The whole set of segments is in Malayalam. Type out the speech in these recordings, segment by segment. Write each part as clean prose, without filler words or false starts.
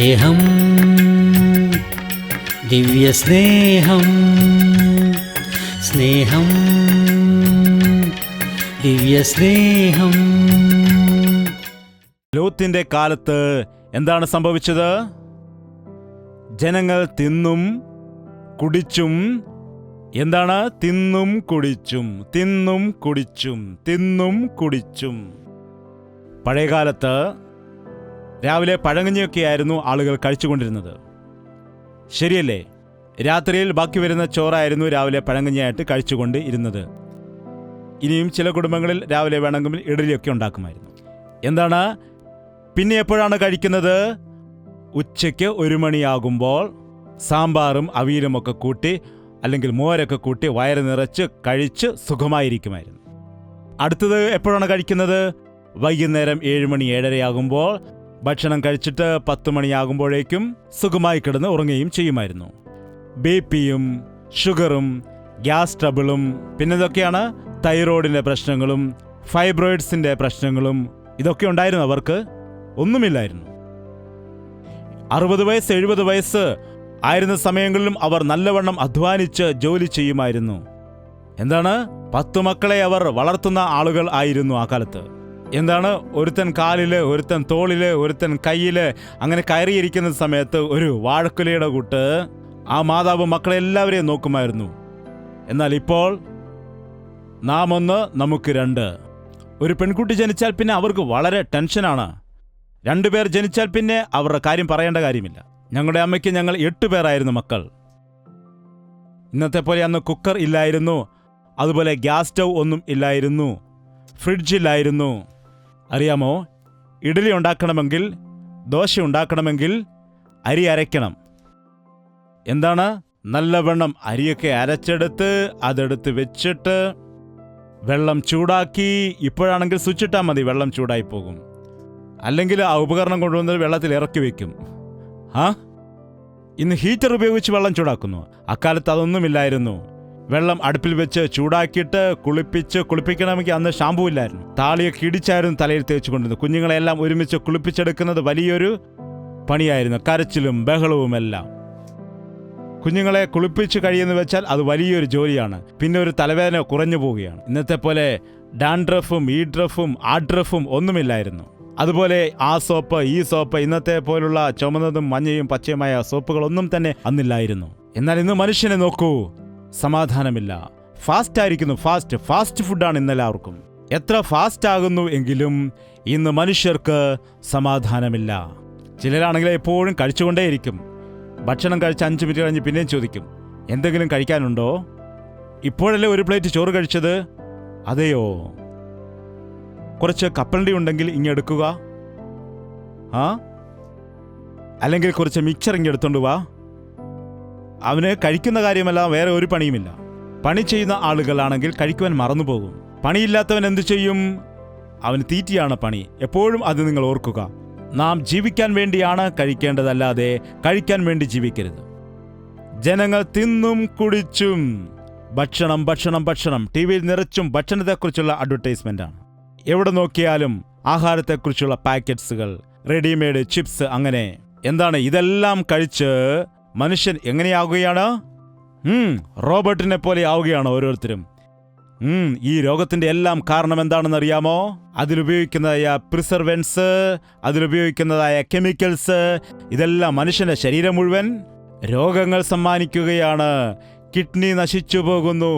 സ്നേഹം, ദിവ്യസ്നേഹം, സ്നേഹം, ദിവ്യസ്നേഹം. ലോത്തിന്റെ കാലത്ത് എന്താണ് സംഭവിച്ചത്? ജനങ്ങൾ തിന്നും കുടിച്ചും തിന്നും കുടിച്ചും. പഴയകാലത്ത് രാവിലെ പഴങ്കഞ്ഞിയൊക്കെയായിരുന്നു ആളുകൾ കഴിച്ചുകൊണ്ടിരുന്നത്, ശരിയല്ലേ? രാത്രിയിൽ ബാക്കി വരുന്ന ചോറായിരുന്നു രാവിലെ പഴങ്കഞ്ഞിയായിട്ട് കഴിച്ചുകൊണ്ട് ഇരുന്നത്. ഇനിയും ചില കുടുംബങ്ങളിൽ രാവിലെ വേണമെങ്കിൽ ഇഡലിയൊക്കെ ഉണ്ടാക്കുമായിരുന്നു. പിന്നെ എപ്പോഴാണ് കഴിക്കുന്നത്? ഉച്ചയ്ക്ക് 1 മണിയാകുമ്പോൾ സാമ്പാറും അവിയലുമൊക്കെ കൂട്ടി, അല്ലെങ്കിൽ മോരൊക്കെ കൂട്ടി വയറ് നിറച്ച് കഴിച്ച് സുഖമായിരിക്കുമായിരുന്നു. അടുത്തത് എപ്പോഴാണ് കഴിക്കുന്നത്? വൈകുന്നേരം 7 മണി 7:30 ഭക്ഷണം കഴിച്ചിട്ട് 10 മണിയാകുമ്പോഴേക്കും സുഖമായി കിടന്ന് ഉറങ്ങുകയും ചെയ്യുമായിരുന്നു. BP-യും ഷുഗറും ഗ്യാസ് ട്രബിളും പിന്നെന്തൊക്കെയാണ്, തൈറോയിഡിൻ്റെ പ്രശ്നങ്ങളും ഫൈബ്രോയിഡ്സിൻ്റെ പ്രശ്നങ്ങളും ഇതൊക്കെ ഉണ്ടായിരുന്നു. അവർക്ക് ഒന്നുമില്ലായിരുന്നു. 60 വയസ്സ് 70 വയസ്സ് ആയിരുന്ന സമയങ്ങളിലും അവർ നല്ലവണ്ണം അധ്വാനിച്ച് ജോലി ചെയ്യുമായിരുന്നു. 10 മക്കളെ അവർ വളർത്തുന്ന ആളുകൾ ആയിരുന്നു ആ കാലത്ത്. ഒരുത്തൻ കാലില്, ഒരുത്തൻ തോളില്, ഒരുത്തൻ കയ്യില് അങ്ങനെ കയറിയിരിക്കുന്ന സമയത്ത് ഒരു വാഴക്കുലയുടെ കൂട്ട് ആ മാതാവ് മക്കളെല്ലാവരെയും നോക്കുമായിരുന്നു. എന്നാൽ ഇപ്പോൾ നാം 1 നമുക്ക് 2. ഒരു പെൺകുട്ടി ജനിച്ചാൽ പിന്നെ അവർക്ക് വളരെ ടെൻഷനാണ്. 2 പേർ ജനിച്ചാൽ പിന്നെ അവരുടെ കാര്യം പറയേണ്ട കാര്യമില്ല. ഞങ്ങളുടെ അമ്മയ്ക്ക് ഞങ്ങൾ 8 പേരായിരുന്നു മക്കൾ. ഇന്നത്തെ പോലെ അന്ന് കുക്കർ ഇല്ലായിരുന്നു, അതുപോലെ ഗ്യാസ് സ്റ്റൗ ഒന്നും ഇല്ലായിരുന്നു, ഫ്രിഡ്ജില്ലായിരുന്നു. അറിയാമോ, ഇഡലി ഉണ്ടാക്കണമെങ്കിൽ, ദോശ ഉണ്ടാക്കണമെങ്കിൽ അരി അരയ്ക്കണം. നല്ലവണ്ണം അരിയൊക്കെ അരച്ചെടുത്ത് അതെടുത്ത് വെച്ചിട്ട് വെള്ളം ചൂടാക്കി, ഇപ്പോഴാണെങ്കിൽ സ്വിച്ച് ഇട്ടാൽ മതി, വെള്ളം ചൂടായി പോകും. അല്ലെങ്കിൽ ആ ഉപകരണം കൊണ്ടുവന്ന് വെള്ളത്തിൽ ഇറക്കി വെക്കും. ഇന്ന് ഹീറ്റർ ഉപയോഗിച്ച് വെള്ളം ചൂടാക്കുന്നു. അക്കാലത്ത് അതൊന്നുമില്ലായിരുന്നു. വെള്ളം അടുപ്പിൽ വെച്ച് ചൂടാക്കിയിട്ട് കുളിപ്പിക്കണമെങ്കിൽ അന്ന് ഷാമ്പൂ ഇല്ലായിരുന്നു. താളിയൊക്കെ ഇടിച്ചായിരുന്നു തലയിൽ തേച്ച് കൊണ്ടിരുന്നത്. കുഞ്ഞുങ്ങളെല്ലാം ഒരുമിച്ച് കുളിപ്പിച്ചെടുക്കുന്നത് വലിയൊരു പണിയായിരുന്നു, കരച്ചിലും ബഹളവുമെല്ലാം. കുഞ്ഞുങ്ങളെ കുളിപ്പിച്ച് കഴിയുമെന്ന് വെച്ചാൽ അത് വലിയൊരു ജോലിയാണ്. പിന്നെ ഒരു തലവേദന കുറഞ്ഞു പോവുകയാണ്. ഇന്നത്തെ പോലെ ഡാൻഡ്രഫും ഈഡ്രഫും ആഡ്രഫും ഒന്നുമില്ലായിരുന്നു. അതുപോലെ ആ സോപ്പ് ഈ സോപ്പ്, ഇന്നത്തെ പോലുള്ള ചുമന്നതും മഞ്ഞയും പച്ചയുമായ സോപ്പുകളൊന്നും തന്നെ അന്നില്ലായിരുന്നു. എന്നാൽ ഇന്ന് മനുഷ്യനെ നോക്കൂ, സമാധാനമില്ല. ഫാസ്റ്റ് ആയിരിക്കുന്നു. ഫാസ്റ്റ് ഫുഡാണ് ഇന്നെല്ലാവർക്കും. എത്ര ഫാസ്റ്റ് ആകുന്നു എങ്കിലും ഇന്ന് മനുഷ്യർക്ക് സമാധാനമില്ല. ചിലരാണെങ്കിൽ എപ്പോഴും കഴിച്ചുകൊണ്ടേയിരിക്കും. ഭക്ഷണം കഴിച്ച് 5 മിനിറ്റ് കഴിഞ്ഞ് പിന്നെയും ചോദിക്കും, എന്തെങ്കിലും കഴിക്കാനുണ്ടോ? ഇപ്പോഴല്ലേ ഒരു പ്ലേറ്റ് ചോറ് കഴിച്ചത്? അതെയോ, കുറച്ച് കപ്പലണ്ടി ഉണ്ടെങ്കിൽ ഇങ്ങെടുക്കുക, അല്ലെങ്കിൽ കുറച്ച് മിക്സർ ഇങ്ങെടുത്തോണ്ട് വാ. അവന് കഴിക്കുന്ന കാര്യമല്ല, വേറെ ഒരു പണിയുമില്ല. പണി ചെയ്യുന്ന ആളുകളാണെങ്കിൽ കഴിക്കുവാൻ മറന്നുപോകും. പണിയില്ലാത്തവൻ എന്തു ചെയ്യും? അവന് തീറ്റിയാണ് പണി. എപ്പോഴും അത് നിങ്ങൾ ഓർക്കുക. നാം ജീവിക്കാൻ വേണ്ടിയാണ് കഴിക്കേണ്ടതല്ലാതെ കഴിക്കാൻ വേണ്ടി ജീവിക്കരുത്. ജനങ്ങൾ തിന്നും കുടിച്ചും ഭക്ഷണം ടി-വിയിൽ നിറച്ചും ഭക്ഷണത്തെക്കുറിച്ചുള്ള അഡ്വർടൈസ്മെന്റാണ്. എവിടെ നോക്കിയാലും ആഹാരത്തെക്കുറിച്ചുള്ള പാക്കറ്റ്സുകൾ, റെഡിമെയ്ഡ് ചിപ്സ്, അങ്ങനെ ഇതെല്ലാം കഴിച്ച് മനുഷ്യൻ എങ്ങനെയാവുകയാണ്? റോബോട്ടിനെ പോലെ ആവുകയാണ് ഓരോരുത്തരും. ഈ രോഗത്തിന്റെ എല്ലാം കാരണം എന്താണെന്നറിയാമോ? അതിലുപയോഗിക്കുന്നതായ പ്രിസർവൻസ്, അതിലുപയോഗിക്കുന്നതായ കെമിക്കൽസ്, ഇതെല്ലാം മനുഷ്യന്റെ ശരീരം മുഴുവൻ രോഗങ്ങൾ സമ്മാനിക്കുകയാണ്. കിഡ്നി നശിച്ചു പോകുന്നു.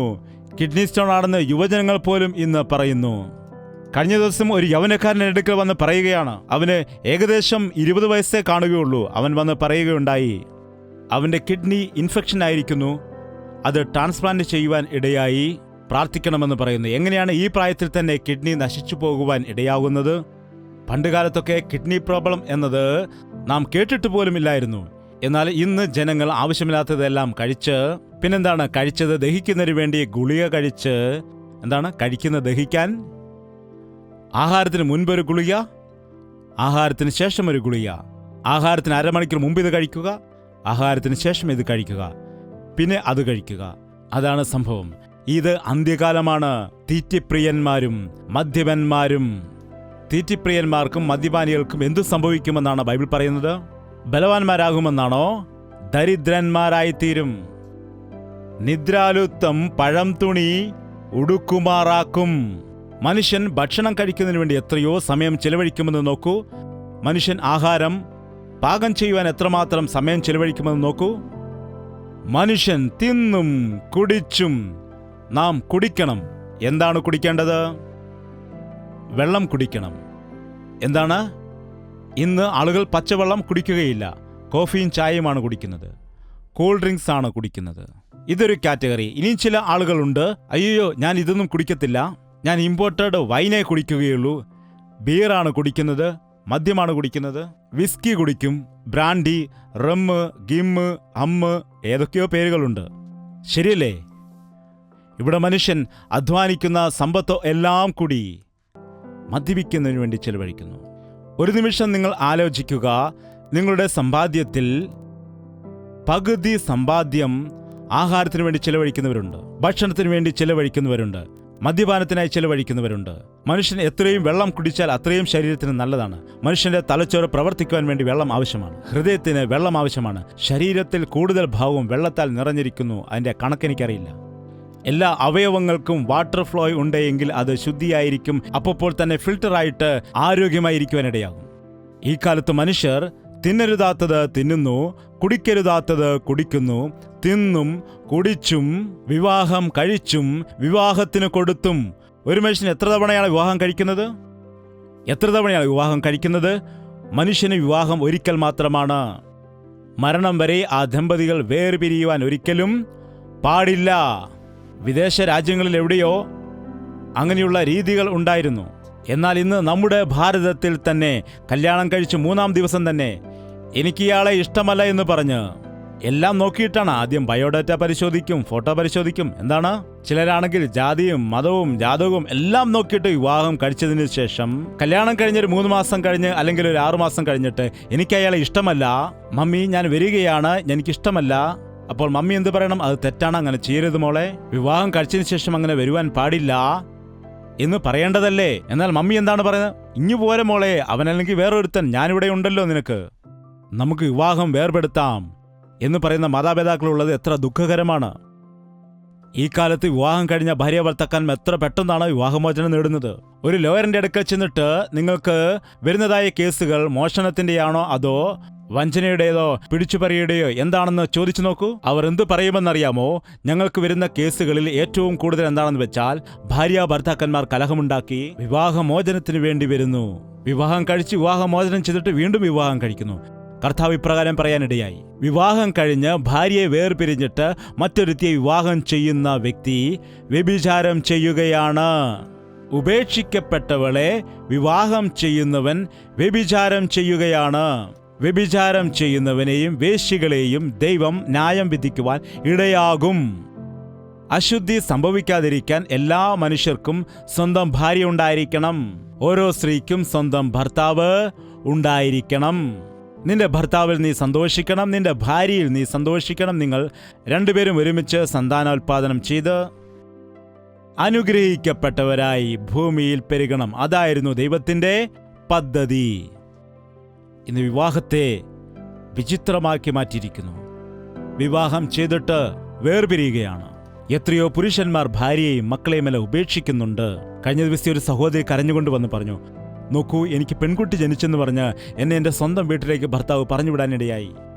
കിഡ്നി സ്റ്റോൺ ആണെന്ന് യുവജനങ്ങൾ പോലും ഇന്ന് പറയുന്നു. കഴിഞ്ഞ ദിവസം ഒരു യൗവനക്കാരൻ്റെ അടുക്കൽ വന്ന് പറയുകയാണ്, അവന് ഏകദേശം 20 വയസ്സേ കാണുകയുള്ളൂ. അവൻ വന്ന് പറയുകയുണ്ടായി, അവൻ്റെ കിഡ്നി ഇൻഫെക്ഷൻ ആയിരിക്കുന്നു, അത് ട്രാൻസ്പ്ലാന്റ് ചെയ്യുവാൻ ഇടയായി, പ്രാർത്ഥിക്കണമെന്ന് പറയുന്നു. എങ്ങനെയാണ് ഈ പ്രായത്തിൽ തന്നെ കിഡ്നി നശിച്ചു പോകുവാൻ ഇടയാകുന്നത്? പണ്ടുകാലത്തൊക്കെ കിഡ്നി പ്രോബ്ലം എന്നത് നാം കേട്ടിട്ട് പോലും ഇല്ലായിരുന്നു. എന്നാൽ ഇന്ന് ജനങ്ങൾ ആവശ്യമില്ലാത്തതെല്ലാം കഴിച്ച്, കഴിച്ചത് ദഹിക്കുന്നതിന് വേണ്ടി ഗുളിക കഴിച്ച്, കഴിക്കുന്നത് ദഹിക്കാൻ. ആഹാരത്തിന് മുൻപൊരു ഗുളിക, ആഹാരത്തിന് ശേഷം ഒരു ഗുളിക, ആഹാരത്തിന് അരമണിക്കൂർ മുമ്പ് ഇത് കഴിക്കുക, ആഹാരത്തിന് ശേഷം ഇത് കഴിക്കുക, പിന്നെ അത് കഴിക്കുക. അതാണ് സംഭവം. ഇത് അന്ത്യകാലമാണ്. തീറ്റിപ്രിയന്മാരും മദ്യപന്മാരും, തീറ്റിപ്രിയന്മാർക്കും മദ്യപാനികൾക്കും എന്തു സംഭവിക്കുമെന്നാണ് ബൈബിൾ പറയുന്നത്? ബലവാന്മാരാകുമെന്നാണോ? ദരിദ്രന്മാരായിത്തീരും. നിദ്രാലുത്വം പഴം തുണി ഉടുക്കുമാറാക്കും. മനുഷ്യൻ ഭക്ഷണം കഴിക്കുന്നതിന് വേണ്ടി എത്രയോ സമയം ചെലവഴിക്കുമെന്ന് നോക്കൂ. മനുഷ്യൻ ആഹാരം പാകം ചെയ്യുവാൻ എത്രമാത്രം സമയം ചെലവഴിക്കുമെന്ന് നോക്കൂ. മനുഷ്യൻ തിന്നും കുടിച്ചും. നാം കുടിക്കണം. എന്താണ് കുടിക്കേണ്ടത്? വെള്ളം കുടിക്കണം. എന്താണ്? ഇന്ന് ആളുകൾ പച്ചവെള്ളം കുടിക്കുകയില്ല, കോഫിയും ചായയുമാണ് കുടിക്കുന്നത്, കൂൾ ഡ്രിങ്ക്സ് ആണ് കുടിക്കുന്നത്. ഇതൊരു കാറ്റഗറി. ഇനിയും ചില ആളുകളുണ്ട്, അയ്യോ ഞാൻ ഇതൊന്നും കുടിക്കത്തില്ല, ഞാൻ ഇമ്പോർട്ടഡ് വൈനേ കുടിക്കുകയുള്ളൂ, ബിയറാണ് കുടിക്കുന്നത്, മദ്യമാണ് കുടിക്കുന്നത്, വിസ്കി കുടിക്കും, ബ്രാൻഡി, റമ്മ്, ഗിമ്മ്, ഹമ്മ്, ഏതൊക്കെയോ പേരുകളുണ്ട്. ശരിയല്ലേ? ഇവിടെ മനുഷ്യൻ അധ്വാനിക്കുന്ന സമ്പത്തോ എല്ലാം കൂടി മദ്യപിക്കുന്നതിന് വേണ്ടി ചെലവഴിക്കുന്നു. ഒരു നിമിഷം നിങ്ങൾ ആലോചിക്കുക, നിങ്ങളുടെ സമ്പാദ്യത്തിൽ പകുതി സമ്പാദ്യം ആഹാരത്തിന് വേണ്ടി ചെലവഴിക്കുന്നവരുണ്ട്, ഭക്ഷണത്തിന് വേണ്ടി ചെലവഴിക്കുന്നവരുണ്ട്, മദ്യപാനത്തിനായി ചെലവഴിക്കുന്നവരുണ്ട്. മനുഷ്യൻ എത്രയും വെള്ളം കുടിച്ചാൽ അത്രയും ശരീരത്തിന് നല്ലതാണ്. മനുഷ്യന്റെ തലച്ചോറ് പ്രവർത്തിക്കുവാൻ വേണ്ടി വെള്ളം ആവശ്യമാണ്, ഹൃദയത്തിന് വെള്ളം ആവശ്യമാണ്. ശരീരത്തിൽ കൂടുതൽ ഭാഗവും വെള്ളത്താൽ നിറഞ്ഞിരിക്കുന്നു. അതിന്റെ കണക്കെനിക്കറിയില്ല. എല്ലാ അവയവങ്ങൾക്കും വാട്ടർ ഫ്ലോ ഉണ്ടെങ്കിൽ അത് ശുദ്ധിയായിരിക്കും, അപ്പോൾ തന്നെ ഫിൽട്ടറായിട്ട് ആരോഗ്യമായിരിക്കുവാനിടയാകും. ഈ കാലത്ത് മനുഷ്യർ തിന്നരുതാത്തത് തിന്നുന്നു, കുടിക്കരുതാത്തത് കുടിക്കുന്നു, തിന്നും കുടിച്ചും വിവാഹം കഴിച്ചും വിവാഹത്തിന് കൊടുത്തും. ഒരു മനുഷ്യൻ എത്ര തവണയാണ് വിവാഹം കഴിക്കുന്നത്? എത്ര തവണയാണ് വിവാഹം കഴിക്കുന്നത്? മനുഷ്യന് വിവാഹം ഒരിക്കൽ മാത്രമാണ്. മരണം വരെ ആ ദമ്പതികൾ വേർപിരിയുവാൻ ഒരിക്കലും പാടില്ല. വിദേശ രാജ്യങ്ങളിൽ എവിടെയോ അങ്ങനെയുള്ള രീതികൾ ഉണ്ടായിരുന്നു. എന്നാൽ ഇന്ന് നമ്മുടെ ഭാരതത്തിൽ തന്നെ കല്യാണം കഴിച്ച് 3-ാം ദിവസം തന്നെ എനിക്ക് ഇയാളെ ഇഷ്ടമല്ല എന്ന് പറഞ്ഞ് എല്ലാം നോക്കിയിട്ടാണ്. ആദ്യം ബയോഡാറ്റ പരിശോധിക്കും, ഫോട്ടോ പരിശോധിക്കും. എന്താണ്? ചിലരാണെങ്കിൽ ജാതിയും മതവും ജാതകവും എല്ലാം നോക്കിയിട്ട് വിവാഹം കഴിച്ചതിന് ശേഷം കല്യാണം കഴിഞ്ഞൊരു 3 മാസം കഴിഞ്ഞ് അല്ലെങ്കിൽ ഒരു 6 മാസം കഴിഞ്ഞിട്ട് എനിക്ക് അയാളെ ഇഷ്ടമല്ല മമ്മി, ഞാൻ വരികയാണ്, എനിക്കിഷ്ടമല്ല. അപ്പോൾ മമ്മി എന്ത് പറയണം? അത് തെറ്റാണ്, അങ്ങനെ ചെയ്യരുത് മോളെ, വിവാഹം കഴിച്ചതിന് ശേഷം അങ്ങനെ വരുവാൻ പാടില്ല എന്ന് പറയേണ്ടതല്ലേ? എന്നാൽ മമ്മി എന്താണ് പറയുന്നത്? ഇഞ്ഞു പോരെ മോളെ, അവനല്ലെങ്കിൽ വേറൊരുത്തൻ, ഞാനിവിടെ ഉണ്ടല്ലോ നിനക്ക്, നമുക്ക് വിവാഹം വേർപെടുത്താം എന്ന് പറയുന്ന മാതാപിതാക്കളുള്ളത് എത്ര ദുഃഖകരമാണ്. ഈ കാലത്ത് വിവാഹം കഴിഞ്ഞ ഭാര്യ ഭർത്താക്കന്മാർ എത്ര പെട്ടെന്നാണ് വിവാഹമോചനം നേടുന്നത്. ഒരു ലോയറിന്റെ അടുക്കൽ ചെന്നിട്ട് നിങ്ങൾക്ക് വരുന്നതായ കേസുകൾ മോഷണത്തിന്റെയാണോ അതോ വഞ്ചനയുടേതോ പിടിച്ചുപറിയുടെയോ എന്താണെന്ന് ചോദിച്ചു നോക്കൂ. അവർ എന്ത് പറയുമെന്നറിയാമോ? ഞങ്ങൾക്ക് വരുന്ന കേസുകളിൽ ഏറ്റവും കൂടുതൽ എന്താണെന്ന് വെച്ചാൽ ഭാര്യ ഭർത്താക്കന്മാർ കലഹമുണ്ടാക്കി വിവാഹമോചനത്തിന് വേണ്ടി വരുന്നു. വിവാഹം കഴിച്ച് വിവാഹമോചനം ചെയ്തിട്ട് വീണ്ടും വിവാഹം കഴിക്കുന്നു. കർത്താവ് ഇപ്രകാരം പറയാനിടയായി, വിവാഹം കഴിഞ്ഞ് ഭാര്യയെ വേർപിരിഞ്ഞിട്ട് മറ്റൊരുത്തിയെ വിവാഹം ചെയ്യുന്ന വ്യക്തി വ്യഭിചാരം ചെയ്യുകയാണ്. ഉപേക്ഷിക്കപ്പെട്ടവളെ വിവാഹം ചെയ്യുന്നവൻ വ്യഭിചാരം ചെയ്യുകയാണ്. വ്യഭിചാരം ചെയ്യുന്നവനെയും വേശ്യകളെയും ദൈവം ന്യായം വിധിക്കുവാൻ ഇടയാകും. അശുദ്ധി സംഭവിക്കാതിരിക്കാൻ എല്ലാ മനുഷ്യർക്കും സ്വന്തം ഭാര്യ ഉണ്ടായിരിക്കണം. ഓരോ സ്ത്രീക്കും സ്വന്തം ഭർത്താവ് ഉണ്ടായിരിക്കണം. നിന്റെ ഭർത്താവിൽ നീ സന്തോഷിക്കണം, നിന്റെ ഭാര്യയിൽ നീ സന്തോഷിക്കണം. നിങ്ങൾ രണ്ടുപേരും ഒരുമിച്ച് സന്താനോൽപാദനം ചെയ്ത് അനുഗ്രഹിക്കപ്പെട്ടവരായി ഭൂമിയിൽ പെരുകണം. അതായിരുന്നു ദൈവത്തിന്റെ പദ്ധതി. ഇന്ന് വിവാഹത്തെ വിചിത്രമാക്കി മാറ്റിയിരിക്കുന്നു. വിവാഹം ചെയ്തിട്ട് വേർപിരിയുകയാണ്. എത്രയോ പുരുഷന്മാർ ഭാര്യയെയും മക്കളെയുമെല്ലാം ഉപേക്ഷിക്കുന്നുണ്ട്. കഴിഞ്ഞ ദിവസം ഒരു സഹോദരി കരഞ്ഞുകൊണ്ട് വന്ന് പറഞ്ഞു, നോക്കൂ, എനിക്ക് പെൺകുട്ടി ജനിച്ചെന്ന് പറഞ്ഞ് എന്നെ എൻ്റെ സ്വന്തം വീട്ടിലേക്ക് ഭർത്താവ് പറഞ്ഞുവിടാനിടയായി.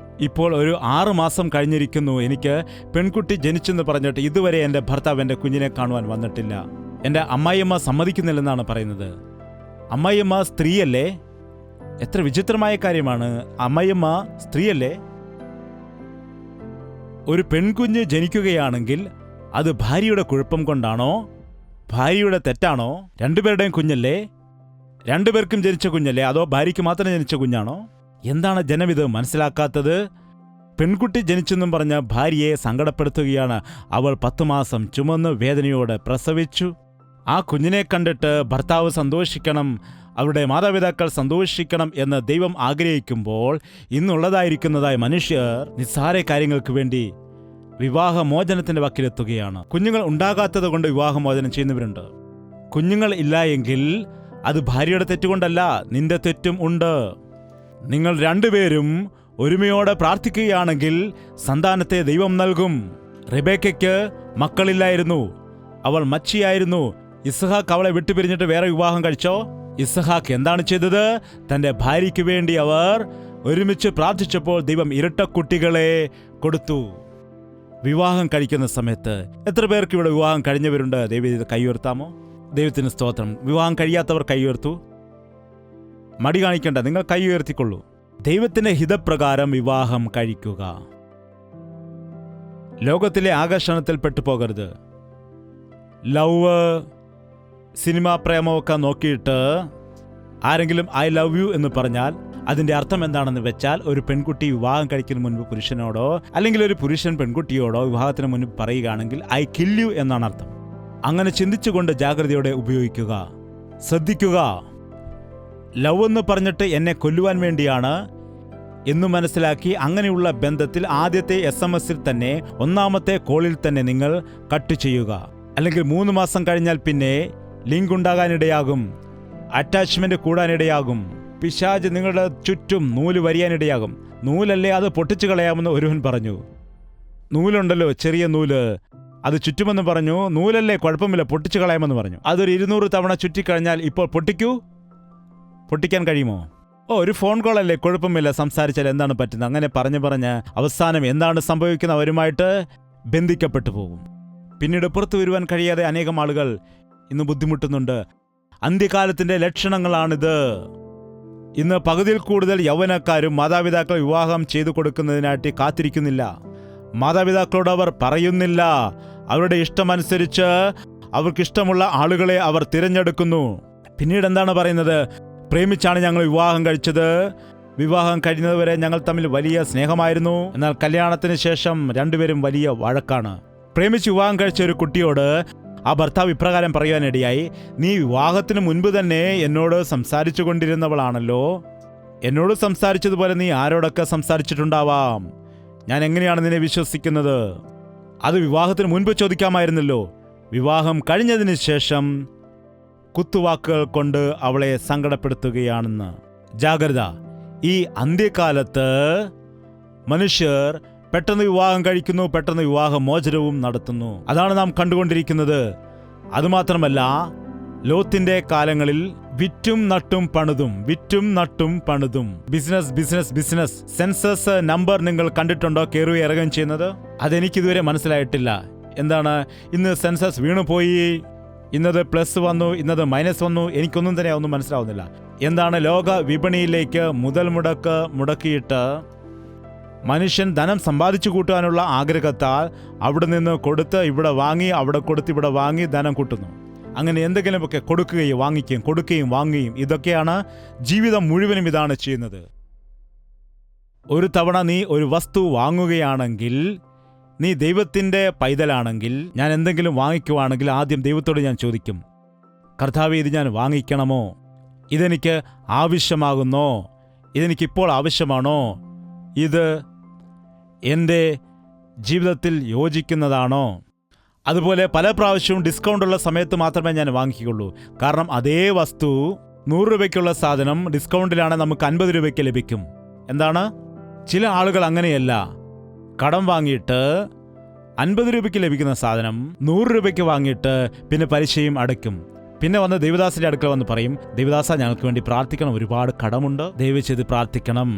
ഇപ്പോൾ ഒരു 6 മാസം കഴിഞ്ഞിരിക്കുന്നു, എനിക്ക് പെൺകുട്ടി ജനിച്ചെന്ന് പറഞ്ഞിട്ട് ഇതുവരെ എൻ്റെ ഭർത്താവ് എൻ്റെ കുഞ്ഞിനെ കാണുവാൻ വന്നിട്ടില്ല. എൻ്റെ അമ്മായിയമ്മ സമ്മതിക്കുന്നില്ലെന്നാണ് പറയുന്നത്. അമ്മായിയമ്മ സ്ത്രീയല്ലേ? എത്ര വിചിത്രമായ കാര്യമാണ്. അമ്മായിയമ്മ സ്ത്രീയല്ലേ? ഒരു പെൺകുഞ്ഞ് ജനിക്കുകയാണെങ്കിൽ അത് ഭാര്യയുടെ കുഴപ്പം കൊണ്ടാണോ? ഭാര്യയുടെ തെറ്റാണോ? രണ്ടുപേരുടെയും കുഞ്ഞല്ലേ? രണ്ടുപേർക്കും ജനിച്ച കുഞ്ഞല്ലേ? അതോ ഭാര്യയ്ക്ക് മാത്രം ജനിച്ച കുഞ്ഞാണോ? എന്താണ് ജനം ഇത് മനസ്സിലാക്കാത്തത്? പെൺകുട്ടി ജനിച്ചെന്നും പറഞ്ഞ ഭാര്യയെ സങ്കടപ്പെടുത്തുകയാണ്. അവൾ 10 മാസം ചുമന്ന് വേദനയോടെ പ്രസവിച്ചു. ആ കുഞ്ഞിനെ കണ്ടിട്ട് ഭർത്താവ് സന്തോഷിക്കണം, അവരുടെ മാതാപിതാക്കൾ സന്തോഷിക്കണം എന്ന് ദൈവം ആഗ്രഹിക്കുമ്പോൾ ഇന്നുള്ളതായിരിക്കുന്നതായ മനുഷ്യർ നിസ്സാര കാര്യങ്ങൾക്ക് വേണ്ടി വിവാഹമോചനത്തിന്റെ വക്കിലെത്തുകയാണ്. കുഞ്ഞുങ്ങൾ ഉണ്ടാകാത്തത് കൊണ്ട് വിവാഹമോചനം ചെയ്യുന്നവരുണ്ട്. കുഞ്ഞുങ്ങൾ ഇല്ല എങ്കിൽ അത് ഭാര്യയുടെ തെറ്റുകൊണ്ടല്ല, നിന്റെ തെറ്റും ഉണ്ട്. നിങ്ങൾ രണ്ടുപേരും ഒരുമയോടെ പ്രാർത്ഥിക്കുകയാണെങ്കിൽ സന്താനത്തെ ദൈവം നൽകും. റിബേക്കയ്ക്ക് മക്കളില്ലായിരുന്നു, അവൾ മച്ചിയായിരുന്നു. ഇസ്ഹാക്ക് അവളെ വിട്ടുപിരിഞ്ഞിട്ട് വേറെ വിവാഹം കഴിച്ചോ? ഇസ്ഹാക്ക് എന്താണ് ചെയ്തത്? തന്റെ ഭാര്യയ്ക്ക് വേണ്ടി അവർ ഒരുമിച്ച് പ്രാർത്ഥിച്ചപ്പോൾ ദൈവം ഇരട്ടക്കുട്ടികളെ കൊടുത്തു. വിവാഹം കഴിക്കുന്ന സമയത്ത് എത്ര പേർക്ക് ഇവിടെ വിവാഹം കഴിഞ്ഞവരുണ്ട്? ദൈവം ഇത് കൈ ഉയർത്താമോ? ദൈവത്തിന് സ്തോത്രം. വിവാഹം കഴിയാത്തവർ കൈ ഉയർത്തു. മടി കാണിക്കണ്ട, നിങ്ങൾ കൈ ഉയർത്തിക്കൊള്ളൂ. ദൈവത്തിന്റെ ഹിതപ്രകാരം വിവാഹം കഴിക്കുക. ലോകത്തിലെ ആകർഷണത്തിൽ പെട്ടുപോകരുത്. ലവ്, സിനിമാ പ്രേമമൊക്കെ നോക്കിയിട്ട് ആരെങ്കിലും ഐ ലവ് യു എന്ന് പറഞ്ഞാൽ അതിന്റെ അർത്ഥം എന്താണെന്ന് വെച്ചാൽ, ഒരു പെൺകുട്ടി വിവാഹം കഴിക്കുന്നതിന് മുൻപ് പുരുഷനോടോ അല്ലെങ്കിൽ ഒരു പുരുഷൻ പെൺകുട്ടിയോടോ വിവാഹത്തിന് മുൻപ് പറയുകയാണെങ്കിൽ ഐ കിൽ യു എന്നാണ് അർത്ഥം. അങ്ങനെ ചിന്തിച്ചുകൊണ്ട് ജാഗ്രതയോടെ ഉപയോഗിക്കുക. ശ്രദ്ധിക്കുക. ലവ് എന്ന് പറഞ്ഞിട്ട് എന്നെ കൊല്ലുവാൻ വേണ്ടിയാണ് എന്ന് മനസ്സിലാക്കി അങ്ങനെയുള്ള ബന്ധത്തിൽ ആദ്യത്തെ SMS തന്നെ, ഒന്നാമത്തെ കോളിൽ തന്നെ നിങ്ങൾ കട്ട് ചെയ്യുക. അല്ലെങ്കിൽ 3 മാസം കഴിഞ്ഞാൽ പിന്നെ ലിങ്ക് ഉണ്ടാകാനിടയാകും, അറ്റാച്ച്മെന്റ് കൂടാനിടയാകും, പിശാച് നിങ്ങളുടെ ചുറ്റും നൂല് വരിയാനിടയാകും. നൂലല്ലേ, അത് പൊട്ടിച്ചു കളയാമെന്ന് ഒരുവൻ പറഞ്ഞു. നൂലുണ്ടല്ലോ, ചെറിയ നൂല്, അത് ചുറ്റുമെന്ന് പറഞ്ഞു. നൂലല്ലേ, കുഴപ്പമില്ല, പൊട്ടിച്ചു കളയാമെന്ന് പറഞ്ഞു. അതൊരു 200 തവണ ചുറ്റിക്കഴിഞ്ഞാൽ ഇപ്പോൾ പൊട്ടിക്കാൻ കഴിയുമോ? ഒരു ഫോൺ കോൾ അല്ലേ, കുഴപ്പമില്ല, സംസാരിച്ചാൽ എന്താണ് പറ്റുന്നത്? അങ്ങനെ പറഞ്ഞ് അവസാനം എന്താണ് സംഭവിക്കുന്നത്? അവരുമായിട്ട് ബന്ധിക്കപ്പെട്ടു പോകും. പിന്നീട് പുറത്തു വരുവാൻ കഴിയാതെ അനേകം ആളുകൾ ഇന്ന് ബുദ്ധിമുട്ടുന്നുണ്ട്. അന്ത്യകാലത്തിന്റെ ലക്ഷണങ്ങളാണിത്. ഇന്ന് പകുതിയിൽ കൂടുതൽ യൗവനക്കാരും മാതാപിതാക്കൾ വിവാഹം ചെയ്തു കൊടുക്കുന്നതിനായിട്ട് കാത്തിരിക്കുന്നില്ല. മാതാപിതാക്കളോട് അവർ പറയുന്നില്ല. അവരുടെ ഇഷ്ടമനുസരിച്ച് അവർക്കിഷ്ടമുള്ള ആളുകളെ അവർ തിരഞ്ഞെടുക്കുന്നു. പിന്നീട് എന്താണ് പറയുന്നത്? പ്രേമിച്ചാണ് ഞങ്ങൾ വിവാഹം കഴിച്ചത്, വിവാഹം കഴിയുന്നതുവരെ ഞങ്ങൾ തമ്മിൽ വലിയ സ്നേഹമായിരുന്നു, എന്നാൽ കല്യാണത്തിന് ശേഷം രണ്ടുപേരും വലിയ വഴക്കാണ്. പ്രേമിച്ച് വിവാഹം കഴിച്ച ഒരു കുട്ടിയോട് ആ ഭർത്താവ് ഇപ്രകാരം പറയുവാനിടയായി, നീ വിവാഹത്തിന് മുൻപ് തന്നെ എന്നോട് സംസാരിച്ചു കൊണ്ടിരുന്നവളാണല്ലോ, എന്നോട് സംസാരിച്ചതുപോലെ നീ ആരോടൊക്കെ സംസാരിച്ചിട്ടുണ്ടാവാം. ഞാൻ എങ്ങനെയാണ് നിന്നെ വിശ്വസിക്കുന്നത്? അത് വിവാഹത്തിന് മുൻപ് ചോദിക്കാമായിരുന്നല്ലോ. വിവാഹം കഴിഞ്ഞതിന് ശേഷം കുത്തുവാക്കുകൾ കൊണ്ട് അവളെ സങ്കടപ്പെടുത്തുകയാണെന്ന്. ജാഗ്രത. ഈ അന്ത്യകാലത്ത് മനുഷ്യർ പെട്ടെന്ന് വിവാഹം കഴിക്കുന്നു, പെട്ടെന്ന് വിവാഹമോചനവും നടത്തുന്നു. അതാണ് നാം കണ്ടുകൊണ്ടിരിക്കുന്നത്. അതുമാത്രമല്ല, ലോത്തിന്റെ കാലങ്ങളിൽ വിറ്റും നട്ടും പണിതും ബിസിനസ്. സെൻസസ് നമ്പർ നിങ്ങൾ കണ്ടിട്ടുണ്ടോ? കയറി ഇറങ്ങുകയും ചെയ്യുന്നത്. അതെനിക്കിതുവരെ മനസ്സിലായിട്ടില്ല. എന്താണ്? ഇന്ന് സെൻസസ് വീണുപോയി, ഇന്നത് പ്ലസ് വന്നു, ഇന്നത് മൈനസ് വന്നു. എനിക്കൊന്നും തന്നെ ഒന്നും മനസ്സിലാവുന്നില്ല. എന്താണ്? ലോക വിപണിയിലേക്ക് മുതൽ മുടക്കിയിട്ട് മനുഷ്യൻ ധനം സമ്പാദിച്ചു കൂട്ടാനുള്ള ആഗ്രഹത്താൽ അവിടെ നിന്ന് കൊടുത്ത് ഇവിടെ വാങ്ങി, അവിടെ കൊടുത്ത് ഇവിടെ വാങ്ങി ധനം കൂട്ടുന്നു. അങ്ങനെ എന്തെങ്കിലുമൊക്കെ കൊടുക്കുകയും വാങ്ങുകയും. ഇതൊക്കെയാണ് ജീവിതം മുഴുവനും ഇതാണ് ചെയ്യുന്നത്. ഒരു തവണ നീ ഒരു വസ്തു വാങ്ങുകയാണെങ്കിൽ, നീ ദൈവത്തിൻ്റെ പൈതലാണെങ്കിൽ, ഞാൻ എന്തെങ്കിലും വാങ്ങിക്കുവാണെങ്കിൽ ആദ്യം ദൈവത്തോട് ഞാൻ ചോദിക്കും, കർത്താവേ, ഇത് ഞാൻ വാങ്ങിക്കണമോ? ഇതെനിക്ക് ആവശ്യമാകുന്നോ? ഇതെനിക്കിപ്പോൾ ആവശ്യമാണോ? ഇത് എൻ്റെ ജീവിതത്തിൽ യോജിക്കുന്നതാണോ? അതുപോലെ പല പ്രാവശ്യവും ഡിസ്കൗണ്ടുള്ള സമയത്ത് മാത്രമേ ഞാൻ വാങ്ങിക്കുകയുള്ളൂ. കാരണം അതേ വസ്തു 100 രൂപയ്ക്കുള്ള സാധനം ഡിസ്കൗണ്ടിലാണ് നമുക്ക് 50 രൂപയ്ക്ക് ലഭിക്കും. എന്താണ്? ചില ആളുകൾ അങ്ങനെയല്ല. കടം വാങ്ങിയിട്ട് 50 രൂപയ്ക്ക് ലഭിക്കുന്ന സാധനം 100 രൂപയ്ക്ക് വാങ്ങിയിട്ട് പിന്നെ പലിശയും അടയ്ക്കും. പിന്നെ വന്ന് ദേവദാസിന്റെ അടുക്കൽ വന്ന് പറയും, ദേവദാസ, ഞങ്ങൾക്ക് വേണ്ടി പ്രാർത്ഥിക്കണം, ഒരുപാട് കടമുണ്ട്, ദയവ് ചെയ്ത് പ്രാർത്ഥിക്കണം.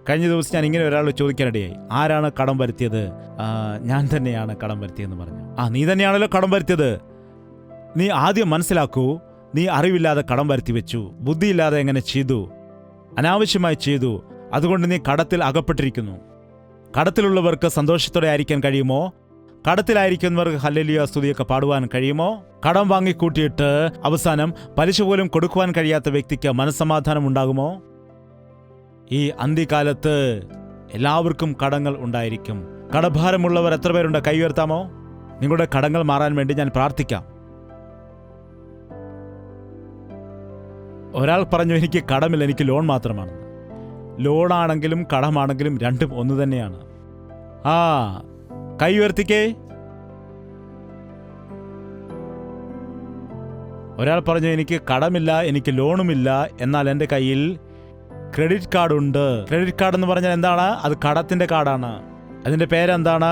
കഴിഞ്ഞ ദിവസം ഞാൻ ഇങ്ങനെ ഒരാൾ ചോദിക്കാനിടയായി, ആരാണ് കടം വരുത്തിയത്? ഞാൻ തന്നെയാണ് കടം വരുത്തിയെന്ന് പറഞ്ഞു. നീ തന്നെയാണല്ലോ കടം വരുത്തിയത്. നീ ആദ്യം മനസ്സിലാക്കൂ, നീ അറിവില്ലാതെ കടം വരുത്തി വെച്ചു, ബുദ്ധിയില്ലാതെ എങ്ങനെ ചെയ്തു, അനാവശ്യമായി ചെയ്തു. അതുകൊണ്ട് നീ കടത്തിൽ അകപ്പെട്ടിരിക്കുന്നു. കടത്തിലുള്ളവർക്ക് സന്തോഷത്തോടെ ആയിരിക്കാൻ കഴിയുമോ? കടത്തിലായിരിക്കുന്നവർക്ക് ഹല്ലേലൂയ സ്തുതിയൊക്കെ പാടുവാൻ കഴിയുമോ? കടം വാങ്ങിക്കൂട്ടിയിട്ട് അവസാനം പലിശ പോലും കൊടുക്കുവാൻ കഴിയാത്ത വ്യക്തിക്ക് മനസ്സമാധാനം ഉണ്ടാകുമോ? ഈ അന്ത്യകാലത്ത് എല്ലാവർക്കും കടങ്ങൾ ഉണ്ടായിരിക്കും. കടഭാരമുള്ളവർ എത്ര പേരുണ്ട്? കൈ ഉയർത്താമോ? നിങ്ങളുടെ കടങ്ങൾ മാറാൻ വേണ്ടി ഞാൻ പ്രാർത്ഥിക്കാം. ഒരാൾ പറഞ്ഞു, എനിക്ക് കടമില്ല, എനിക്ക് ലോൺ മാത്രമാണ്. ലോണാണെങ്കിലും കടമാണെങ്കിലും രണ്ടും ഒന്ന് തന്നെയാണ്. കൈ ഉയർത്തിക്കേ. ഒരാൾ പറഞ്ഞു, എനിക്ക് കടമില്ല, എനിക്ക് ലോണുമില്ല, എന്നാൽ എൻ്റെ കയ്യിൽ ക്രെഡിറ്റ് കാർഡ് ഉണ്ട്. ക്രെഡിറ്റ് കാർഡ് എന്ന് പറഞ്ഞാൽ എന്താണ്? അത് കടത്തിന്റെ കാർഡാണ്. അതിന്റെ പേരെന്താണ്?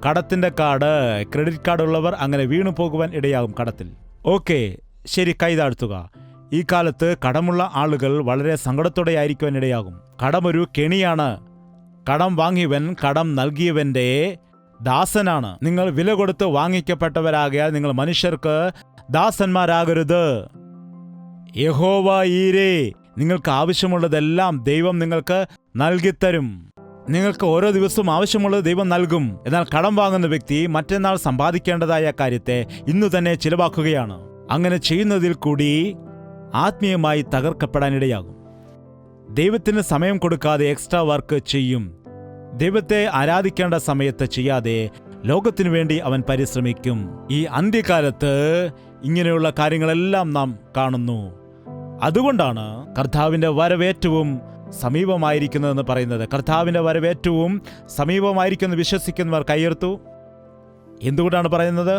കടത്തിന്റെ കാർഡ്. ക്രെഡിറ്റ് കാർഡ് ഉള്ളവർ അങ്ങനെ വീണു പോകുവാൻ ഇടയാകും കടത്തിൽ. ഓക്കെ, ശരി, കൈ താഴ്ത്തുക. ഈ കാലത്ത് കടമുള്ള ആളുകൾ വളരെ സങ്കടത്തോടെ ആയിരിക്കുവാൻ ഇടയാകും. കടമൊരു കെണിയാണ്. കടം വാങ്ങിയവൻ കടം നൽകിയവന്റെ ദാസനാണ്. നിങ്ങൾ വില കൊടുത്ത് വാങ്ങിക്കപ്പെട്ടവരാകയാൽ നിങ്ങൾ മനുഷ്യർക്ക് ദാസന്മാരാകരുത്. യഹോവ ഈരേ, നിങ്ങൾക്ക് ആവശ്യമുള്ളതെല്ലാം ദൈവം നിങ്ങൾക്ക് നൽകിത്തരും. നിങ്ങൾക്ക് ഓരോ ദിവസവും ആവശ്യമുള്ളത് ദൈവം നൽകും. എന്നാൽ കടം വാങ്ങുന്ന വ്യക്തി മറ്റന്നാൾ സമ്പാദിക്കേണ്ടതായ കാര്യത്തെ ഇന്നു തന്നെ ചിലവാക്കുകയാണ്. അങ്ങനെ ചെയ്യുന്നതിൽ കൂടി ആത്മീയമായി തകർക്കപ്പെടാനിടയാകും. ദൈവത്തിന് സമയം കൊടുക്കാതെ എക്സ്ട്രാ വർക്ക് ചെയ്യും. ദൈവത്തെ ആരാധിക്കേണ്ട സമയത്ത് ചെയ്യാതെ ലോകത്തിനു വേണ്ടി അവൻ പരിശ്രമിക്കും. ഈ അന്ത്യകാലത്ത് ഇങ്ങനെയുള്ള കാര്യങ്ങളെല്ലാം നാം കാണുന്നു. അതുകൊണ്ടാണ് കർത്താവിന്റെ വരവേറ്റവും സമീപമായിരിക്കുന്നതെന്ന് പറയുന്നത്. കർത്താവിന്റെ വരവേറ്റവും സമീപമായിരിക്കുമെന്ന് വിശ്വസിക്കുന്നവർ കൈയ്യർത്തു. എന്തുകൊണ്ടാണ് പറയുന്നത്?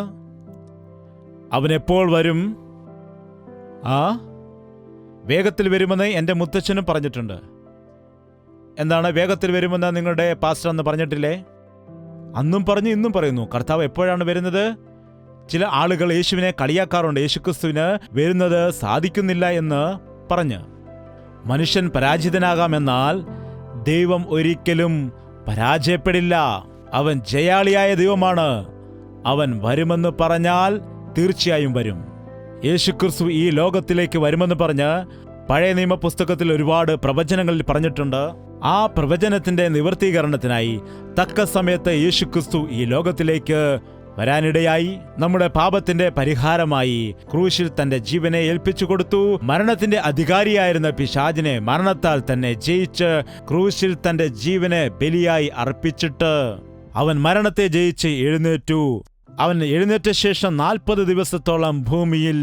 അവൻ എപ്പോൾ വരും? വേഗത്തിൽ വരുമെന്ന് എൻ്റെ മുത്തച്ഛനും പറഞ്ഞിട്ടുണ്ട്. എന്താണ് വേഗത്തിൽ വരുമെന്ന് നിങ്ങളുടെ പാസ്റ്റർ എന്ന് പറഞ്ഞിട്ടില്ലേ? അന്നും പറഞ്ഞു, ഇന്നും പറയുന്നു. കർത്താവ് എപ്പോഴാണ് വരുന്നത്? ചില ആളുകൾ യേശുവിനെ കളിയാക്കാറുണ്ട്. യേശുക്രിസ്തുവിന് വരുന്നത് സാധിക്കുന്നില്ല എന്ന് പറഞ്ഞ്. മനുഷ്യൻ പരാജിതനാകാമെന്നാൽ ദൈവം ഒരിക്കലും പരാജയപ്പെടില്ല. അവൻ ജയാളിയായ ദൈവമാണ്. അവൻ വരുമെന്ന് പറഞ്ഞാൽ തീർച്ചയായും വരും. യേശുക്രിസ്തു ഈ ലോകത്തിലേക്ക് വരുമെന്ന് പറഞ്ഞ് പഴയ നിയമ പുസ്തകത്തിൽ ഒരുപാട് പ്രവചനങ്ങളിൽ പറഞ്ഞിട്ടുണ്ട്. ആ പ്രവചനത്തിന്റെ നിവർത്തീകരണത്തിനായി തക്ക സമയത്ത് യേശുക്രിസ്തു ഈ ലോകത്തിലേക്ക് വരാനിടയായി. നമ്മുടെ പാപത്തിന്റെ പരിഹാരമായി ക്രൂശിൽ തന്റെ ജീവനെ ഏൽപ്പിച്ചു കൊടുത്തു. മരണത്തിന്റെ അധികാരിയായിരുന്ന പിശാചിനെ മരണത്താൽ തന്നെ ജയിച്ച് ക്രൂശിൽ തന്റെ ജീവനെ ബലിയായി അർപ്പിച്ചിട്ട് അവൻ മരണത്തെ ജയിച്ച് എഴുന്നേറ്റു. അവൻ എഴുന്നേറ്റ ശേഷം 40 ദിവസത്തോളം ഭൂമിയിൽ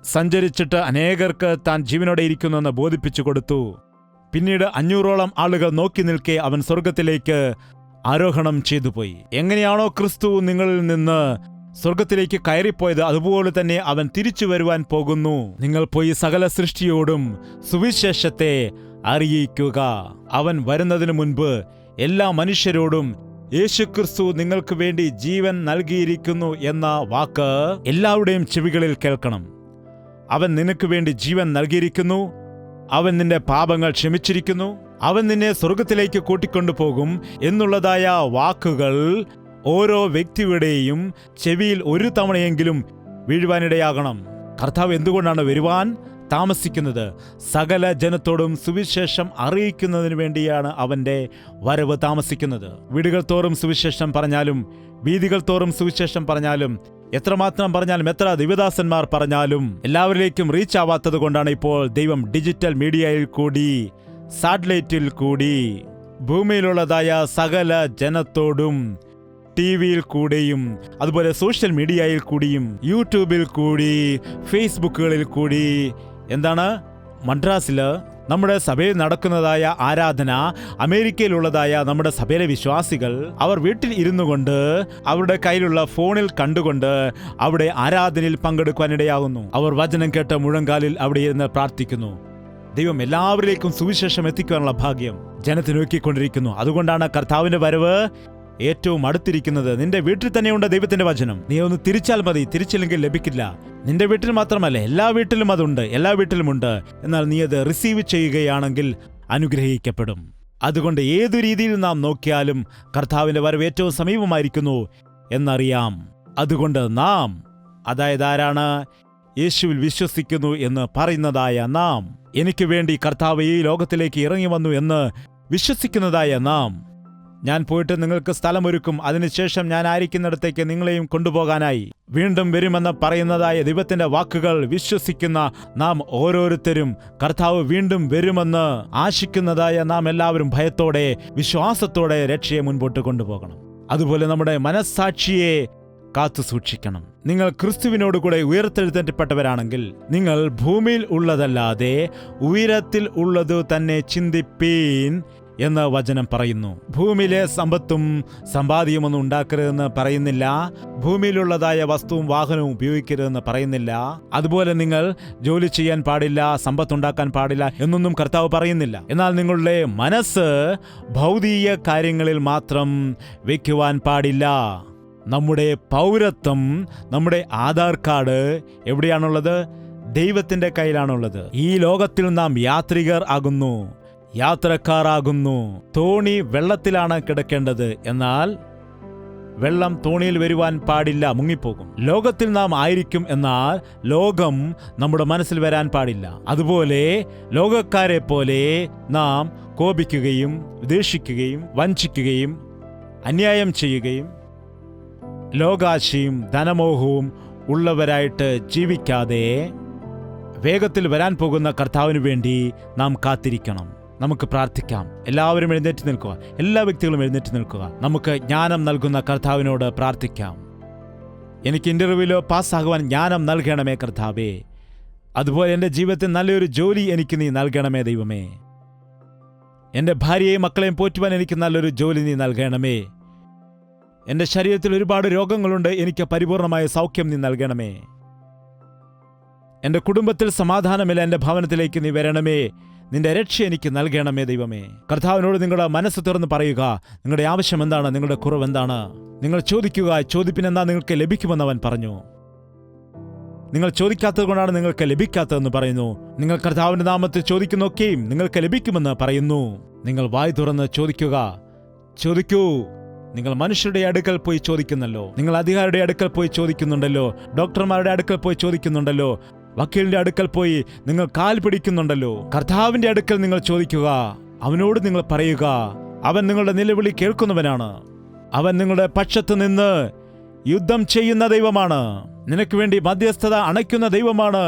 സഞ്ചരിച്ചിട്ട് അനേകർക്ക് താൻ ജീവനോടെ ഇരിക്കുന്നുവെന്ന് ബോധിപ്പിച്ചു കൊടുത്തു. പിന്നീട് 500ഓളം ആളുകൾ നോക്കി നിൽക്കെ അവൻ സ്വർഗത്തിലേക്ക് ആരോഹണം ചെയ്തുപോയി. എങ്ങനെയാണോ ക്രിസ്തു നിങ്ങളിൽ നിന്ന് സ്വർഗത്തിലേക്ക് കയറിപ്പോയത്, അതുപോലെ തന്നെ അവൻ തിരിച്ചു വരുവാൻ പോകുന്നു. നിങ്ങൾ പോയി സകല സൃഷ്ടിയോടും സുവിശേഷത്തെ അറിയിക്കുക. അവൻ വരുന്നതിനു മുൻപ് എല്ലാ മനുഷ്യരോടും യേശുക്രിസ്തു നിങ്ങൾക്ക് വേണ്ടി ജീവൻ നൽകിയിരിക്കുന്നു എന്ന വാക്ക് എല്ലാവരുടെയും ചെവികളിൽ കേൾക്കണം. അവൻ നിനക്ക് വേണ്ടി ജീവൻ നൽകിയിരിക്കുന്നു. അവൻ നിന്റെ പാപങ്ങൾ ക്ഷമിച്ചിരിക്കുന്നു. അവൻ നിന്നെ സ്വർഗത്തിലേക്ക് കൂട്ടിക്കൊണ്ടുപോകും എന്നുള്ളതായ വാക്കുകൾ ഓരോ വ്യക്തിയുടെയും ചെവിയിൽ ഒരു തവണയെങ്കിലും വീഴുവാനിടയാകണം. കർത്താവ് എന്തുകൊണ്ടാണ് വരുവാൻ താമസിക്കുന്നത്? സകല ജനത്തോടും സുവിശേഷം അറിയിക്കുന്നതിന് വേണ്ടിയാണ് അവന്റെ വരവ് താമസിക്കുന്നത്. വീടുകൾ തോറും സുവിശേഷം പറഞ്ഞാലും, വീതികൾ തോറും സുവിശേഷം പറഞ്ഞാലും, എത്രമാത്രം പറഞ്ഞാലും, എത്ര ദിവദാസന്മാർ പറഞ്ഞാലും എല്ലാവരിലേക്കും റീച്ച് ആവാത്തത് കൊണ്ടാണ് ഇപ്പോൾ ദൈവം ഡിജിറ്റൽ മീഡിയയിൽ കൂടി, സാറ്റലൈറ്റിൽ കൂടി, ഭൂമിയിലുള്ളതായ സകല ജനത്തോടും ടിവിയിൽ കൂടിയും, അതുപോലെ സോഷ്യൽ മീഡിയയിൽ കൂടിയും, യൂട്യൂബിൽ കൂടി, ഫേസ്ബുക്കുകളിൽ കൂടി, എന്താണ് മദ്രാസില് നമ്മുടെ സഭയിൽ നടക്കുന്നതായ ആരാധന, അമേരിക്കയിലുള്ളതായ നമ്മുടെ സഭയിലെ വിശ്വാസികൾ അവർ വീട്ടിൽ ഇരുന്നു കൊണ്ട് അവരുടെ കയ്യിലുള്ള ഫോണിൽ കണ്ടുകൊണ്ട് അവിടെ ആരാധനയിൽ പങ്കെടുക്കുവാനിടയാകുന്നു. അവർ വചനം കേട്ട് മുഴങ്കാലിൽ അവിടെ ഇരുന്ന് പ്രാർത്ഥിക്കുന്നു. ദൈവം എല്ലാവരിലേക്കും സുവിശേഷം എത്തിക്കുവാനുള്ള ഭാഗ്യം ജനത്തിന് ഒരുക്കിക്കൊണ്ടിരിക്കുന്നു. അതുകൊണ്ടാണ് കർത്താവിന്റെ വരവ് ഏറ്റവും അടുത്തിരിക്കുന്നത്. നിന്റെ വീട്ടിൽ തന്നെയുണ്ട് ദൈവത്തിന്റെ വചനം. നീ ഒന്ന് തിരിച്ചാൽ മതി. തിരിച്ചില്ലെങ്കിൽ ലഭിക്കില്ല. നിന്റെ വീട്ടിൽ മാത്രമല്ല, എല്ലാ വീട്ടിലും അതുണ്ട്, എല്ലാ വീട്ടിലുമുണ്ട്. എന്നാൽ നീ അത് റിസീവ് ചെയ്യുകയാണെങ്കിൽ അനുഗ്രഹിക്കപ്പെടും. അതുകൊണ്ട് ഏതു രീതിയിൽ നാം നോക്കിയാലും കർത്താവിന്റെ വരവ് ഏറ്റവും സമീപമായിരിക്കുന്നു എന്നറിയാം. അതുകൊണ്ട് നാം, അതായത് ആരാണ്? യേശുവിൽ വിശ്വസിക്കുന്നു എന്ന് പറയുന്നതായ നാം, എനിക്ക് വേണ്ടി കർത്താവ് ഈ ലോകത്തിലേക്ക് ഇറങ്ങി വന്നു എന്ന് വിശ്വസിക്കുന്നതായ നാം, ഞാൻ പോയിട്ട് നിങ്ങൾക്ക് സ്ഥലമൊരുക്കും, അതിനുശേഷം ഞാൻ ആയിരിക്കുന്നിടത്തേക്ക് നിങ്ങളെയും കൊണ്ടുപോകാനായി വീണ്ടും വരുമെന്ന് പറയുന്നതായ ദൈവത്തിന്റെ വാക്കുകൾ വിശ്വസിക്കുന്ന നാം ഓരോരുത്തരും കർത്താവ് വീണ്ടും വരുമെന്ന് ആശിക്കുന്നതായ നാം എല്ലാവരും ഭയത്തോടെ, വിശ്വാസത്തോടെ രക്ഷയെ മുൻപോട്ട് കൊണ്ടുപോകണം. അതുപോലെ നമ്മുടെ മനസ്സാക്ഷിയെ കാത്തു സൂക്ഷിക്കണം. നിങ്ങൾ ക്രിസ്തുവിനോടുകൂടെ ഉയർത്തെഴുന്നേറ്റപ്പെട്ടവരാണെങ്കിൽ നിങ്ങൾ ഭൂമിയിൽ ഉള്ളതല്ലാതെ ഉയരത്തിൽ ഉള്ളതു തന്നെ ചിന്തിപ്പീൻ എന്ന് വചനം പറയുന്നു. ഭൂമിയിലെ സമ്പത്തും സമ്പാദ്യമൊന്നും ഉണ്ടാക്കരുതെന്ന് പറയുന്നില്ല. ഭൂമിയിലുള്ളതായ വസ്തുവും വാഹനവും ഉപയോഗിക്കരുതെന്ന് പറയുന്നില്ല. അതുപോലെ നിങ്ങൾ ജോലി ചെയ്യാൻ പാടില്ല, സമ്പത്തുണ്ടാക്കാൻ പാടില്ല എന്നൊന്നും കർത്താവ് പറയുന്നില്ല. എന്നാൽ നിങ്ങളുടെ മനസ്സ് ഭൗതിക കാര്യങ്ങളിൽ മാത്രം വയ്ക്കുവാൻ പാടില്ല. നമ്മുടെ പൗരത്വം, നമ്മുടെ ആധാർ കാർഡ് എവിടെയാണുള്ളത്? ദൈവത്തിന്റെ കയ്യിലാണുള്ളത്. ഈ ലോകത്തിൽ നാം യാത്രികർ ആകുന്നു, യാത്രക്കാരാകുന്നു. തോണി വെള്ളത്തിലാണ് കിടക്കേണ്ടത്, എന്നാൽ വെള്ളം തോണിയിൽ വരുവാൻ പാടില്ല, മുങ്ങിപ്പോകും. ലോകത്തിൽ നാം ആയിരിക്കും, എന്നാൽ ലോകം നമ്മുടെ മനസ്സിൽ വരാൻ പാടില്ല. അതുപോലെ ലോകക്കാരെ പോലെ നാം കോപിക്കുകയും ദ്വേഷിക്കുകയും വഞ്ചിക്കുകയും അന്യായം ചെയ്യുകയും ലോകാശയും ധനമോഹവും ഉള്ളവരായിട്ട് ജീവിക്കാതെ വേഗത്തിൽ വരാൻ പോകുന്ന കർത്താവിന് വേണ്ടി നാം കാത്തിരിക്കണം. നമുക്ക് പ്രാർത്ഥിക്കാം. എല്ലാവരും എഴുന്നേറ്റ് നിൽക്കുക. എല്ലാ വ്യക്തികളും എഴുന്നേറ്റ് നിൽക്കുക. നമുക്ക് ജ്ഞാനം നൽകുന്ന കർത്താവിനോട് പ്രാർത്ഥിക്കാം. എനിക്ക് ഇന്റർവ്യൂവിലോ പാസ്സാകുവാൻ ജ്ഞാനം നൽകണമേ കർത്താവേ. അതുപോലെ എൻ്റെ ജീവിതത്തിൽ നല്ലൊരു ജോലി എനിക്ക് നീ നൽകണമേ ദൈവമേ. എൻ്റെ ഭാര്യയെയും മക്കളെയും പോറ്റുവാൻ എനിക്ക് നല്ലൊരു ജോലി നീ നൽകണമേ. എൻ്റെ ശരീരത്തിൽ ഒരുപാട് രോഗങ്ങളുണ്ട്, എനിക്ക് പരിപൂർണമായ സൗഖ്യം നീ നൽകണമേ. എൻ്റെ കുടുംബത്തിൽ സമാധാനമില്ല, എൻ്റെ ഭവനത്തിലേക്ക് നീ വരണമേ. നിന്റെ രക്ഷ എനിക്ക് നൽകണമേ ദൈവമേ. കർത്താവിനോട് നിങ്ങളുടെ മനസ്സ് തുറന്ന് പറയുക. നിങ്ങളുടെ ആവശ്യം എന്താണ്? നിങ്ങളുടെ കുറവ് എന്താണ്? നിങ്ങൾ ചോദിക്കുക. ചോദിപ്പിനെന്താ നിങ്ങൾക്ക് ലഭിക്കുമെന്ന് അവൻ പറഞ്ഞു. നിങ്ങൾ ചോദിക്കാത്തത് കൊണ്ടാണ് നിങ്ങൾക്ക് ലഭിക്കാത്തതെന്ന് പറയുന്നു. നിങ്ങൾ കർത്താവിന്റെ നാമത്തിൽ ചോദിക്കുന്നൊക്കെയും നിങ്ങൾക്ക് ലഭിക്കുമെന്ന് പറയുന്നു. നിങ്ങൾ വായ് തുറന്ന് ചോദിക്കുക. ചോദിക്കൂ. നിങ്ങൾ മനുഷ്യരുടെ അടുക്കൽ പോയി ചോദിക്കുന്നല്ലോ, നിങ്ങൾ അധികാരിയുടെ അടുക്കൽ പോയി ചോദിക്കുന്നുണ്ടല്ലോ, ഡോക്ടർമാരുടെ അടുക്കൽ പോയി ചോദിക്കുന്നുണ്ടല്ലോ, വക്കീലിന്റെ അടുക്കൽ പോയി നിങ്ങൾ കാൽ പിടിക്കുന്നുണ്ടല്ലോ. കർത്താവിന്റെ അടുക്കൽ നിങ്ങൾ ചോദിക്കുക. അവനോട് നിങ്ങൾ പറയുക. അവൻ നിങ്ങളുടെ നിലവിളി കേൾക്കുന്നവനാണ്. അവൻ നിങ്ങളുടെ പക്ഷത്ത് നിന്ന് യുദ്ധം ചെയ്യുന്ന ദൈവമാണ്. നിനക്ക് വേണ്ടി മധ്യസ്ഥത അണയ്ക്കുന്ന ദൈവമാണ്.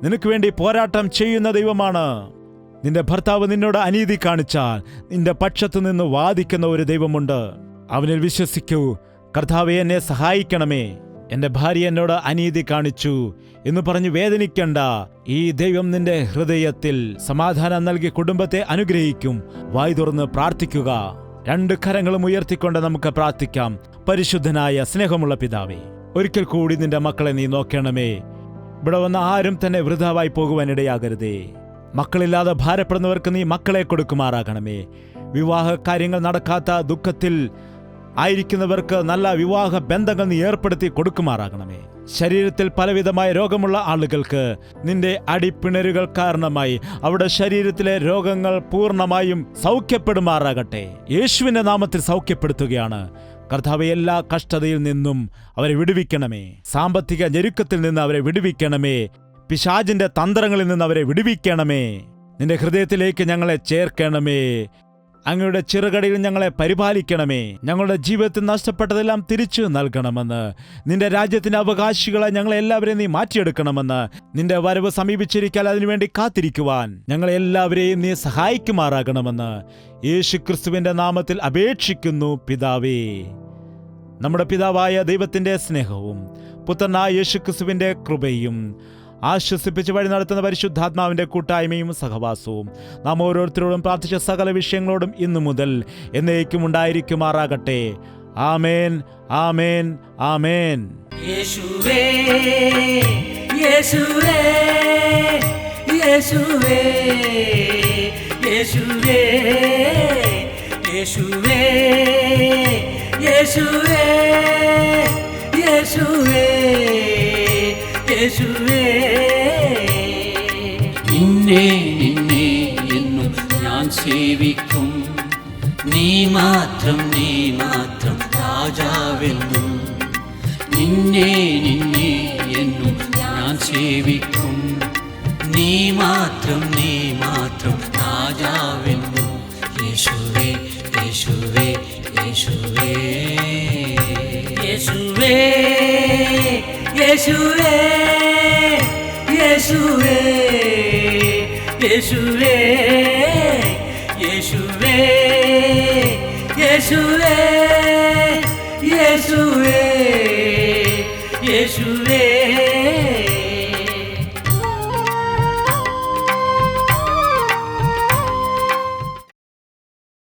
നിനക്ക് വേണ്ടി പോരാട്ടം ചെയ്യുന്ന ദൈവമാണ്. നിന്റെ ഭർത്താവ് നിന്നോട് അനീതി കാണിച്ചാൽ നിന്റെ പക്ഷത്ത് നിന്ന് വാദിക്കുന്ന ഒരു ദൈവമുണ്ട്. അവനിൽ വിശ്വസിക്കൂ. കർത്താവേ, എന്നെ സഹായിക്കണമേ. എൻ്റെ ഭാര്യ എന്നോട് അനീതി കാണിച്ചു എന്ന് പറഞ്ഞ് വേദനിക്കണ്ട. ഈ ദൈവം നിന്റെ ഹൃദയത്തിൽ സമാധാനം നൽകി കുടുംബത്തെ അനുഗ്രഹിക്കും. വായ് തുറന്ന് പ്രാർത്ഥിക്കുക. രണ്ട് കരങ്ങളും ഉയർത്തിക്കൊണ്ട് നമുക്ക് പ്രാർത്ഥിക്കാം. പരിശുദ്ധനായ സ്നേഹമുള്ള പിതാവേ, ഒരിക്കൽ കൂടി നിന്റെ മക്കളെ നീ നോക്കണമേ. ഇവിടെ വന്ന ആരും തന്നെ വൃഥാവായി പോകുവാനിടയാകരുതേ. മക്കളില്ലാതെ ഭാരപ്പെടുന്നവർക്ക് നീ മക്കളെ കൊടുക്കുമാറാകണമേ. വിവാഹ കാര്യങ്ങൾ നടക്കാത്ത ദുഃഖത്തിൽ ആയിരിക്കുന്നവർക്ക് നല്ല വിവാഹ ബന്ധങ്ങൾ നീ ഏർപ്പെടുത്തി കൊടുക്കുമാറാകണമേ. ശരീരത്തിൽ പലവിധമായ രോഗമുള്ള ആളുകൾക്ക് നിന്റെ അടിപ്പിണരുകൾ കാരണമായി അവരുടെ ശരീരത്തിലെ രോഗങ്ങൾ പൂർണ്ണമായും സൗഖ്യപ്പെടുമാറാകട്ടെ. യേശുവിന്റെ നാമത്തിൽ സൗഖ്യപ്പെടുത്തുകയാണ്. കർത്താവേ, എല്ലാ കഷ്ടതയിൽ നിന്നും അവരെ വിടുവിക്കണമേ. സാമ്പത്തിക ഞെരുക്കത്തിൽ നിന്ന് അവരെ വിടുവിക്കണമേ. പിശാചിന്റെ തന്ത്രങ്ങളിൽ നിന്ന് അവരെ വിടുവിക്കണമേ. നിന്റെ ഹൃദയത്തിലേക്ക് ഞങ്ങളെ ചേർക്കണമേ. അങ്ങയുടെ ചിറകടിയിൽ ഞങ്ങളെ പരിപാലിക്കണമേ. ഞങ്ങളുടെ ജീവിതത്തിൽ നഷ്ടപ്പെട്ടതെല്ലാം തിരിച്ചു നൽകണമെന്ന്, നിന്റെ രാജ്യത്തിന്റെ അവകാശികളെ ഞങ്ങളെല്ലാവരെയും നീ മാറ്റിയെടുക്കണമെന്ന്, നിന്റെ വരവ് സമീപിച്ചിരിക്കാൻ അതിനുവേണ്ടി കാത്തിരിക്കുവാൻ ഞങ്ങളെല്ലാവരെയും നീ സഹായിക്കുമാറാകണമെന്ന് യേശുക്രിസ്തുവിന്റെ നാമത്തിൽ അപേക്ഷിക്കുന്നു പിതാവേ. നമ്മുടെ പിതാവായ ദൈവത്തിന്റെ സ്നേഹവും പുത്രനായ യേശുക്രിസ്തുവിന്റെ കൃപയും ആശ്വസിപ്പിച്ച് വഴി നടത്തുന്ന പരിശുദ്ധാത്മാവിന്റെ കൂട്ടായ്മയും സഹവാസവും നാം ഓരോരുത്തരോടും പ്രാർത്ഥിച്ച സകല വിഷയങ്ങളോടും ഇന്നു മുതൽ എന്നേക്കും ഉണ്ടായിരിക്കുമാറാകട്ടെ. ആമേൻ, ആമേൻ, ആമേൻ. യേശുവേ, യേശുവേ, യേശുവേ, യേശുവേ, യേശുവേ, യേശുവേ, യേശുവേ, യേശുവേ. നിന്നെ നിന്നെ എന്നും ഞാൻ സേവിക്കും. നീ മാത്രം രാജാവെന്നും. നിന്നെ നിന്നെ എന്നും ഞാൻ സേവിക്കും. നീ മാത്രം രാജാവെന്നും. യേശുവേ, യേശുവേ, യേശുവേ, യേശുവേ, യേശുവേ, യേശുവേ, യേശുവേ, യേശുവേ, യേശുവേ, യേശുവേ, യേശുവേ.